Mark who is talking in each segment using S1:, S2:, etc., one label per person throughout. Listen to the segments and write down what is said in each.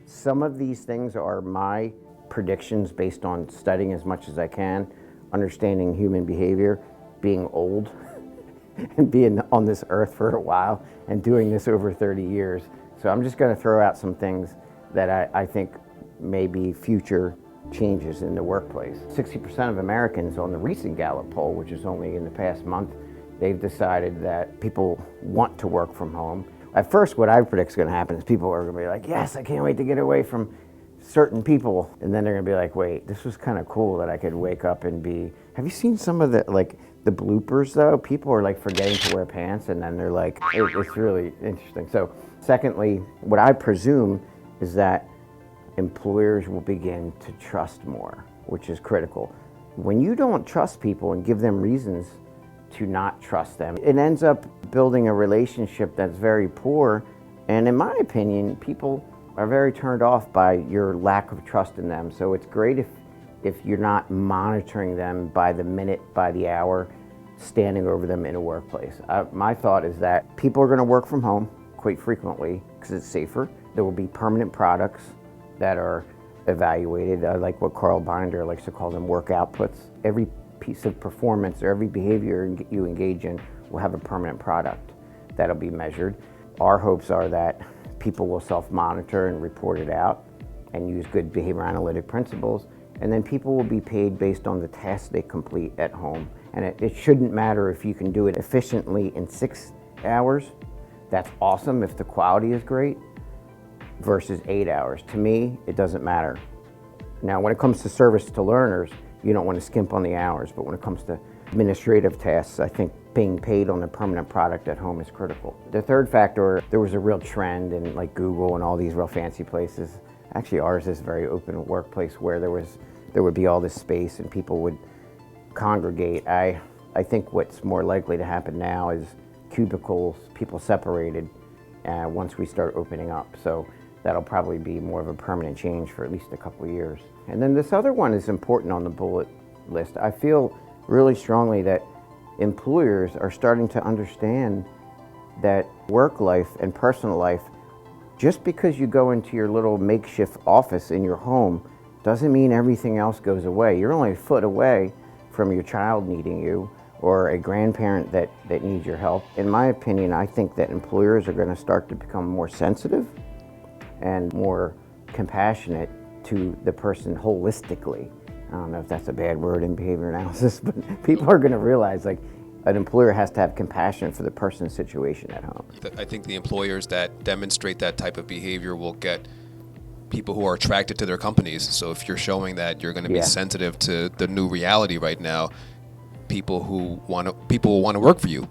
S1: Some of these things are my predictions based on studying as much as I can, understanding human behavior, being old, and being on this earth for a while, and doing this over 30 years. So I'm just going to throw out some things that I think may be future changes in the workplace. 60% of Americans on the recent Gallup poll, which is only in the past month, they've decided that people want to work from home. At first, what I predict is going to happen is people are going to be like, yes, I can't wait to get away from certain people. And then they're going to be like, wait, this was kind of cool that I could wake up and be... Have you seen some of the bloopers, though? People are like forgetting to wear pants, and then they're like, it's really interesting. So secondly, what I presume is that employers will begin to trust more, which is critical. When you don't trust people and give them reasons to not trust them, it ends up building a relationship that's very poor. And in my opinion, people are very turned off by your lack of trust in them. So it's great if you're not monitoring them by the minute, by the hour, standing over them in a workplace. My thought is that people are going to work from home quite frequently because it's safer. There will be permanent products that are evaluated. I like what Carl Binder likes to call them work outputs. Every piece of performance or every behavior you engage in will have a permanent product that'll be measured. Our hopes are that people will self-monitor and report it out and use good behavior analytic principles, and then people will be paid based on the tasks they complete at home. And it shouldn't matter if you can do it efficiently in 6 hours. That's awesome if the quality is great, versus 8 hours. To me, it doesn't matter. Now, when it comes to service to learners, you don't want to skimp on the hours, but when it comes to administrative tasks, I think being paid on a permanent product at home is critical. The third factor, there was a real trend in like Google and all these real fancy places. Actually, ours is a very open workplace where there would be all this space and people would congregate. I think what's more likely to happen now is cubicles, people separated, once we start opening up. So that'll probably be more of a permanent change for at least a couple of years. And then this other one is important on the bullet list. I feel really strongly that employers are starting to understand that work life and personal life, just because you go into your little makeshift office in your home, doesn't mean everything else goes away. You're only a foot away from your child needing you or a grandparent that needs your help. In my opinion, I think that employers are going to start to become more sensitive and more compassionate to the person holistically. I don't know if that's a bad word in behavior analysis, but people are going to realize like an employer has to have compassion for the person's situation at home.
S2: I think the employers that demonstrate that type of behavior will get people who are attracted to their companies. So if you're showing that you're going to be sensitive to the new reality right now, people will want to work for you,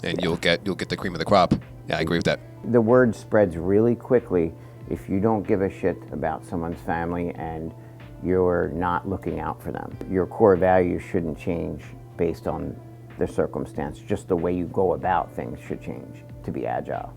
S2: and you'll get the cream of the crop. Yeah, I agree with that.
S1: The word spreads really quickly if you don't give a shit about someone's family and you're not looking out for them. Your core values shouldn't change based on the circumstance. Just the way you go about things should change to be agile.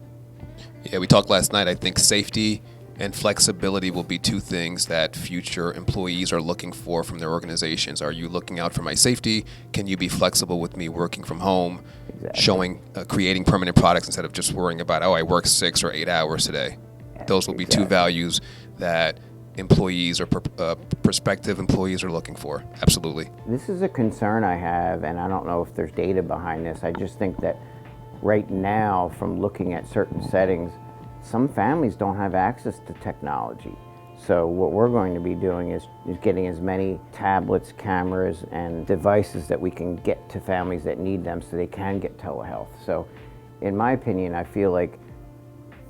S2: Yeah, we talked last night. I think safety and flexibility will be two things that future employees are looking for from their organizations. Are you looking out for my safety? Can you be flexible with me working from home? Exactly. Creating permanent products instead of just worrying about, I work 6 or 8 hours today. Those will be two values that employees or prospective employees are looking for. Absolutely.
S1: This is a concern I have, and I don't know if there's data behind this. I just think that right now, from looking at certain settings, some families don't have access to technology. So what we're going to be doing is getting as many tablets, cameras, and devices that we can get to families that need them so they can get telehealth. So in my opinion, I feel like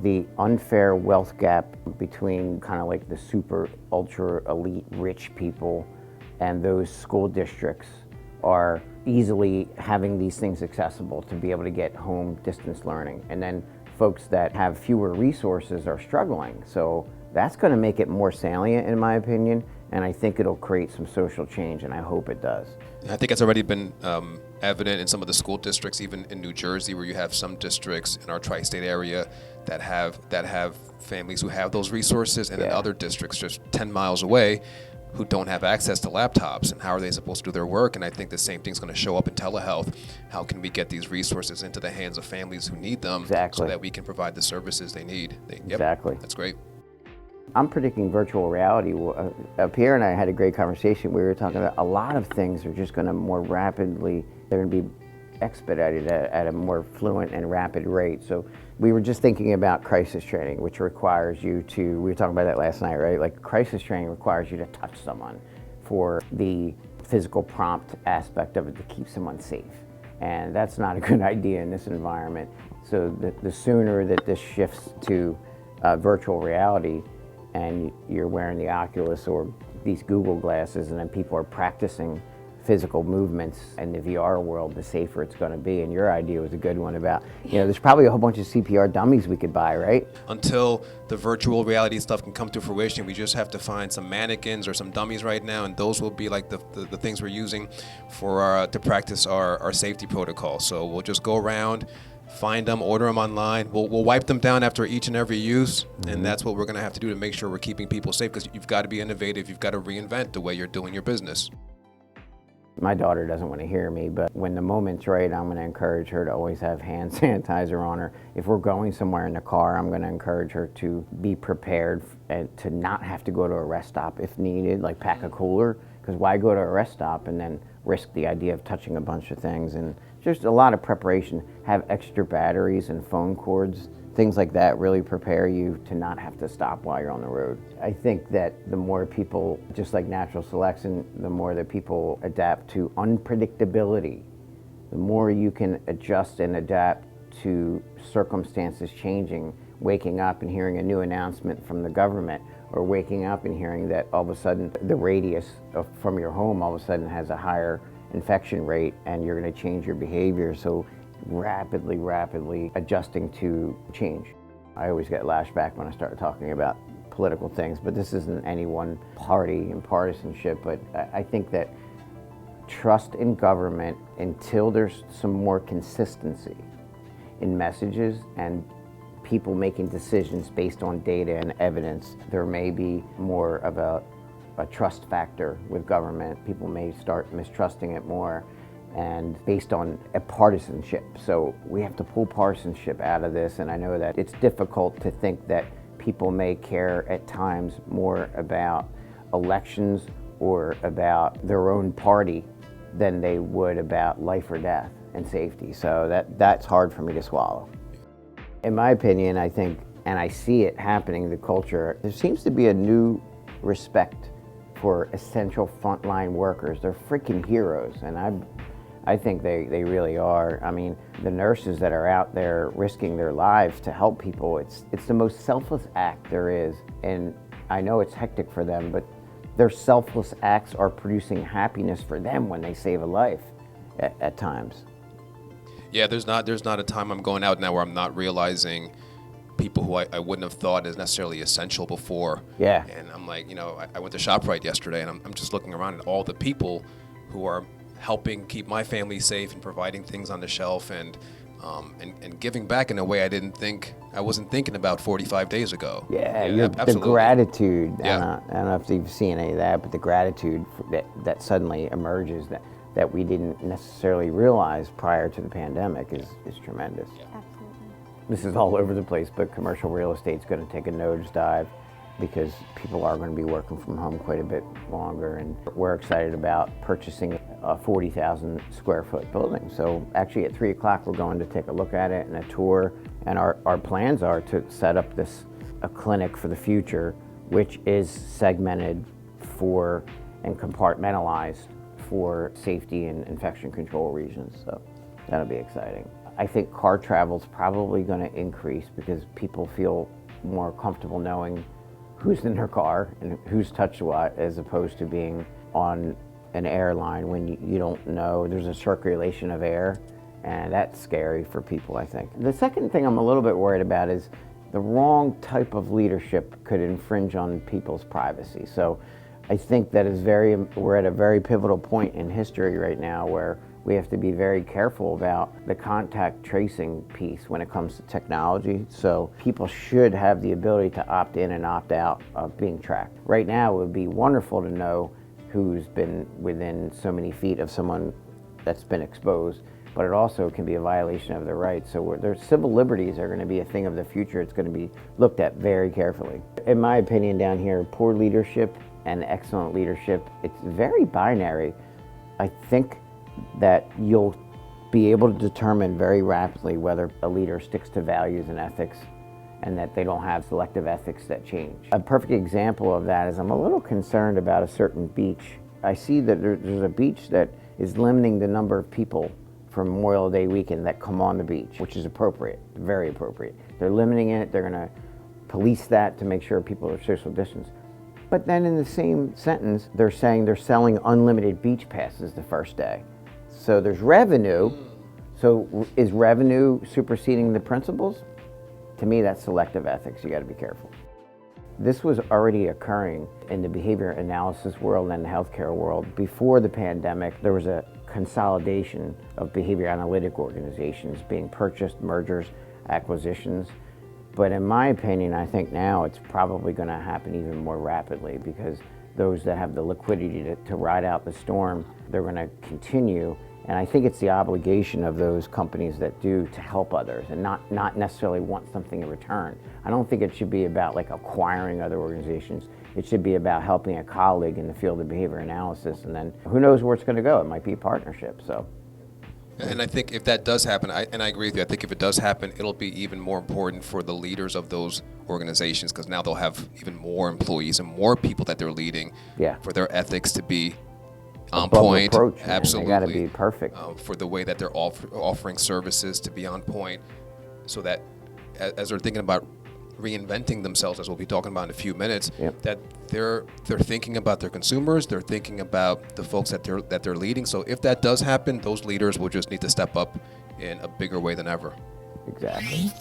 S1: the unfair wealth gap between kind of like the super ultra elite rich people and those school districts are easily having these things accessible to be able to get home distance learning. And then folks that have fewer resources are struggling. So that's going to make it more salient, in my opinion, and I think it'll create some social change, and I hope it does.
S2: I think it's already been evident in some of the school districts, even in New Jersey, where you have some districts in our tri-state area that have families who have those resources, and in other districts just 10 miles away, who don't have access to laptops, and how are they supposed to do their work? And I think the same thing's going to show up in telehealth. How can we get these resources into the hands of families who need them so that we can provide the services they need?
S1: Exactly.
S2: That's great.
S1: I'm predicting virtual reality. Pierre and I had a great conversation. We were talking about a lot of things are just going to more rapidly, they're going to be expedited at a more fluent and rapid rate. So we were just thinking about crisis training, which requires you to, we were talking about that last night, right? Like crisis training requires you to touch someone for the physical prompt aspect of it to keep someone safe. And that's not a good idea in this environment. So the sooner that this shifts to virtual reality and you're wearing the Oculus or these Google glasses and then people are practicing physical movements in the VR world, the safer it's going to be. And your idea was a good one about, there's probably a whole bunch of CPR dummies we could buy, right?
S2: Until the virtual reality stuff can come to fruition, we just have to find some mannequins or some dummies right now, and those will be like the things we're using for to practice our safety protocol. So we'll just go around, find them, order them online. We'll wipe them down after each and every use, and that's what we're going to have to do to make sure we're keeping people safe, because you've got to be innovative. You've got to reinvent the way you're doing your business.
S1: My daughter doesn't want to hear me, but when the moment's right, I'm going to encourage her to always have hand sanitizer on her. If we're going somewhere in the car, I'm going to encourage her to be prepared and to not have to go to a rest stop if needed, like pack a cooler, because why go to a rest stop and then risk the idea of touching a bunch of things? And just a lot of preparation. Have extra batteries and phone cords. Things like that really prepare you to not have to stop while you're on the road. I think that the more people, just like natural selection, the more that people adapt to unpredictability, the more you can adjust and adapt to circumstances changing, waking up and hearing a new announcement from the government, or waking up and hearing that all of a sudden the radius from your home all of a sudden has a higher infection rate and you're going to change your behavior. So rapidly adjusting to change. I always get lashed back when I start talking about political things, but this isn't any one party and partisanship, but I think that trust in government, until there's some more consistency in messages and people making decisions based on data and evidence, there may be more of a trust factor with government. People may start mistrusting it more, and based on a partisanship. So we have to pull partisanship out of this, and I know that it's difficult to think that people may care at times more about elections or about their own party than they would about life or death and safety. So that's hard for me to swallow. In my opinion, I think, and I see it happening in the culture, there seems to be a new respect for essential frontline workers. They're freaking heroes, and I think they really are. I mean, the nurses that are out there risking their lives to help people, it's the most selfless act there is. And I know it's hectic for them, but their selfless acts are producing happiness for them when they save a life at times.
S2: Yeah, there's not a time I'm going out now where I'm not realizing people who I wouldn't have thought is necessarily essential before.
S1: Yeah.
S2: And I'm like, I went to ShopRite yesterday, and I'm just looking around at all the people who are helping keep my family safe and providing things on the shelf and giving back in a way I wasn't thinking about 45 days ago.
S1: Yeah, the gratitude. Yeah. I don't know if you've seen any of that, but the gratitude that suddenly emerges that we didn't necessarily realize prior to the pandemic is tremendous.
S2: Yeah.
S3: Absolutely.
S1: This is all over the place, but commercial real estate's going to take a nosedive because people are going to be working from home quite a bit longer, and we're excited about purchasing a 40,000 square foot building. So actually at 3 o'clock we're going to take a look at it and a tour, and our plans are to set up a clinic for the future, which is segmented for and compartmentalized for safety and infection control reasons. So that'll be exciting. I think car travel's probably going to increase because people feel more comfortable knowing who's in their car and who's touched what, as opposed to being on an airline when you don't know. There's a circulation of air, and that's scary for people, I think. The second thing I'm a little bit worried about is the wrong type of leadership could infringe on people's privacy. So I think that we're at a very pivotal point in history right now where We have to be very careful about the contact tracing piece when it comes to technology. So people should have the ability to opt in and opt out of being tracked. Right now, it would be wonderful to know who's been within so many feet of someone that's been exposed, but it also can be a violation of their rights. So their civil liberties are going to be a thing of the future. It's going to be looked at very carefully. In my opinion down here, poor leadership and excellent leadership, it's very binary. I think that you'll be able to determine very rapidly whether a leader sticks to values and ethics and that they don't have selective ethics that change. A perfect example of that is I'm a little concerned about a certain beach. I see that there's a beach that is limiting the number of people for Memorial Day weekend that come on the beach, which is appropriate, very appropriate. They're limiting it, they're gonna police that to make sure people are social distance. But then in the same sentence, they're saying they're selling unlimited beach passes the first day. So there's revenue. So is revenue superseding the principles? To me, that's selective ethics. You got to be careful. This was already occurring in the behavior analysis world and the healthcare world. Before the pandemic, there was a consolidation of behavior analytic organizations being purchased, mergers, acquisitions. But in my opinion, I think now it's probably going to happen even more rapidly because those that have the liquidity to ride out the storm, they're going to continue. And I think it's the obligation of those companies that do to help others and not necessarily want something in return. I don't think it should be about like acquiring other organizations. It should be about helping a colleague in the field of behavior analysis, and then who knows where it's going to go. It might be a partnership. So.
S2: And I think if that does happen, and I agree with you, I think if it does happen, it'll be even more important for the leaders of those organizations because now they'll have even more employees and more people that they're leading for their ethics to be on point.
S1: Approach,
S2: absolutely.
S1: They got to be perfect.
S2: For the way that they're offering services to be on point so that as they're thinking about reinventing themselves, as we'll be talking about in a few minutes, that they're thinking about their consumers, they're thinking about the folks that they're leading. So if that does happen, those leaders will just need to step up in a bigger way than ever.
S1: Exactly.